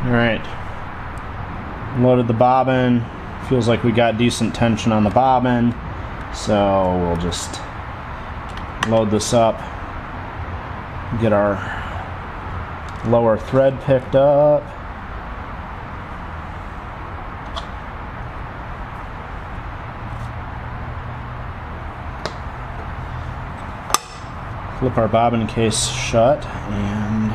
Alright, loaded the bobbin. Feels like we got decent tension on the bobbin, so we'll just load this up, get our lower thread picked up. Flip our bobbin case shut and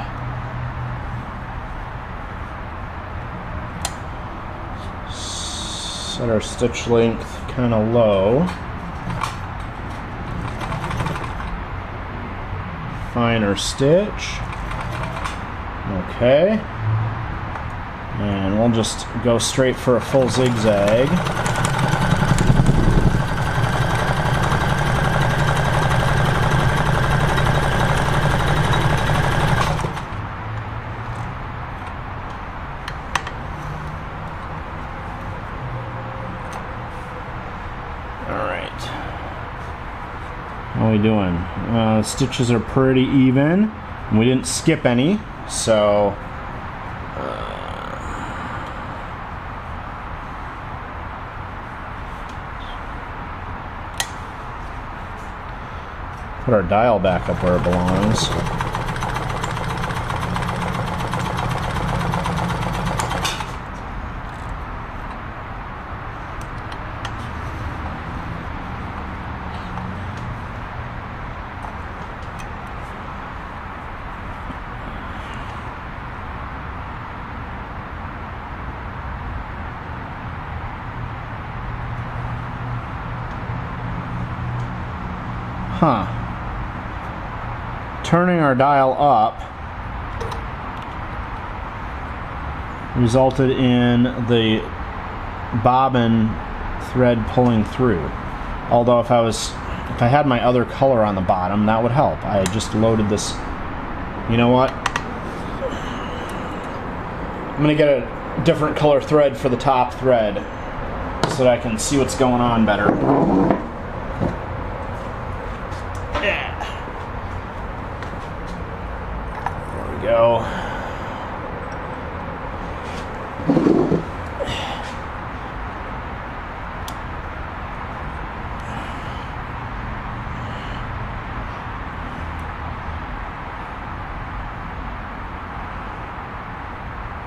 set our stitch length kind of low. Finer stitch. Okay. And we'll just go straight for a full zigzag. How are we doing? Stitches are pretty even. And we didn't skip any, so put our dial back up where it belongs. Turning our dial up resulted in the bobbin thread pulling through. Although if I had my other color on the bottom, that would help. I just loaded this. You know what? I'm gonna get a different color thread for the top thread so that I can see what's going on better. Go.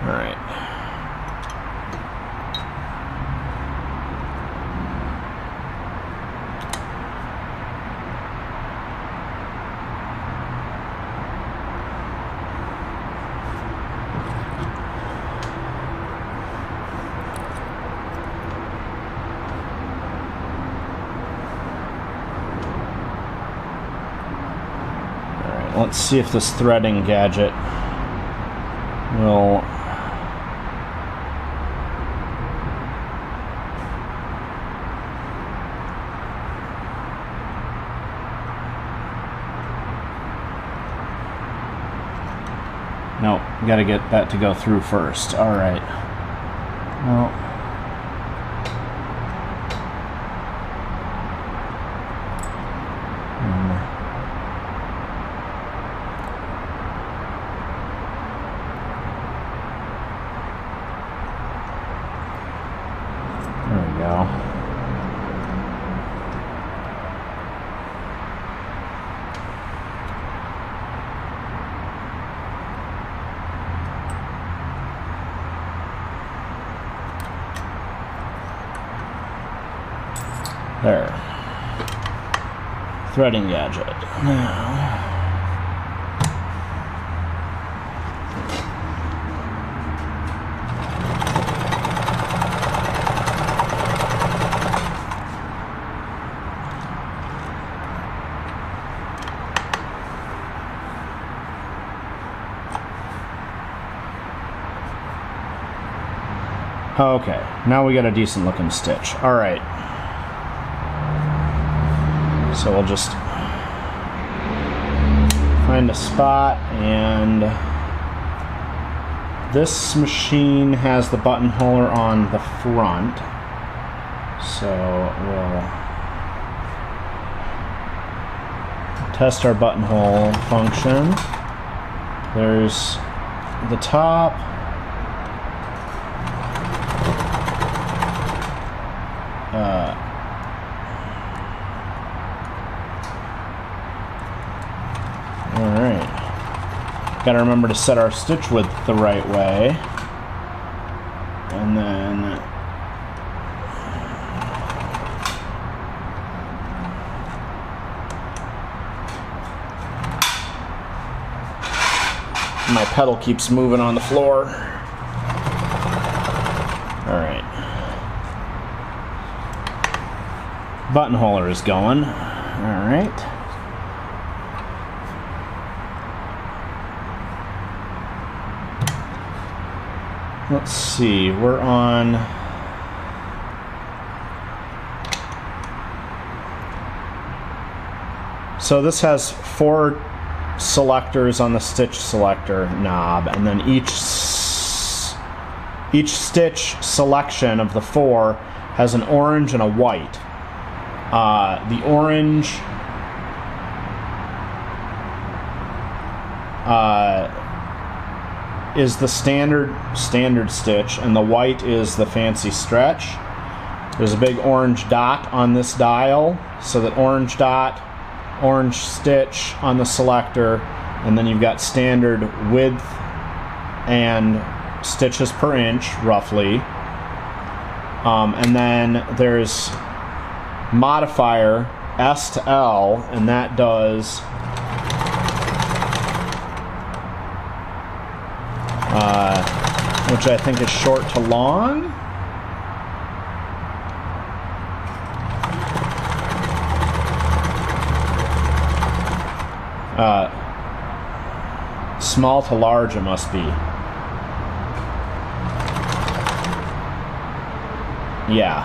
All right. Let's see if this threading gadget will no, gotta get that to go through first. Alright. Well, there we go. There. Threading gadget. Now. Okay, now we got a decent looking stitch. All right. So we'll just find a spot, and this machine has the buttonholer on the front, so we'll test our buttonhole function. There's the top, Alright. Gotta remember to set our stitch width the right way. And then my pedal keeps moving on the floor. Alright. Buttonholer is going. Alright. Let's see, we're on so this has 4 selectors on the stitch selector knob, and then each stitch selection of the 4 has an orange and a white. The orange is the standard stitch, and the white is the fancy stretch. There's a big orange dot on this dial, so that orange dot, orange stitch on the selector, and then you've got standard width and stitches per inch, roughly. And then there's modifier S to L, and that does which I think is short to long. Small to large it must be. Yeah.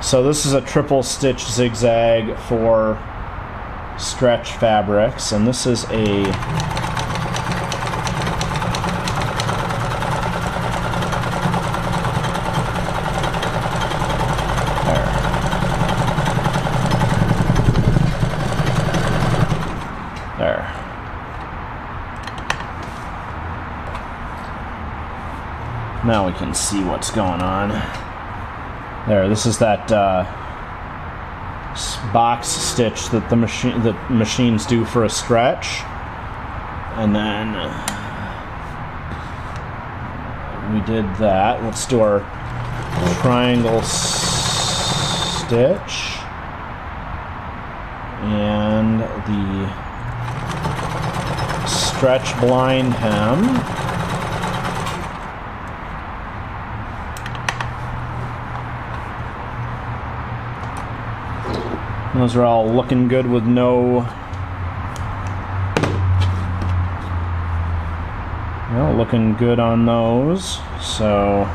So this is a triple stitch zigzag for stretch fabrics, and this is a there. Now we can see what's going on. There, this is that box stitch that the machines do for a stretch, and then we did that. Let's do our triangle stitch and the stretch blind hem. Those are all looking good with no, well, looking good on those. So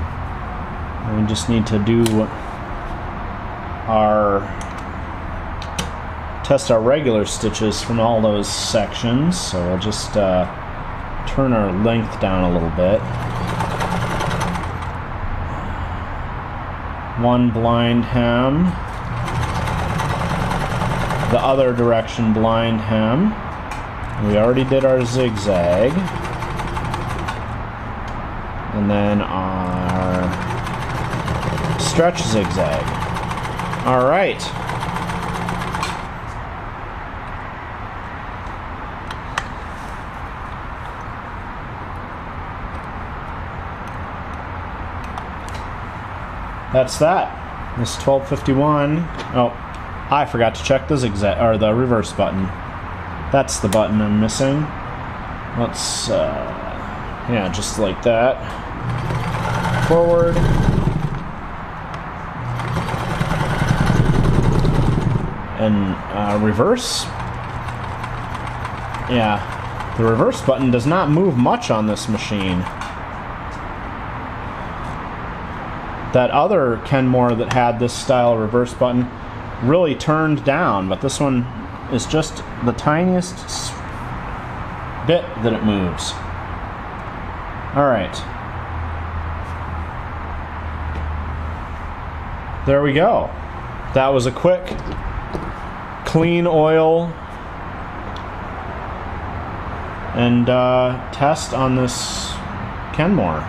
we just need to do test our regular stitches from all those sections. So we'll just turn our length down a little bit. One blind hem. The other direction blind hem. We already did our zigzag. And then our stretch zigzag. All right. That's that. This 1251. Oh. I forgot to check the zigzag or the reverse button. That's the button I'm missing. Let's yeah, just like that. Forward. And reverse. Yeah, the reverse button does not move much on this machine. That other Kenmore that had this style reverse button really turned down, but this one is just the tiniest bit that it moves. All right. There we go. That was a quick, clean oil and test on this Kenmore.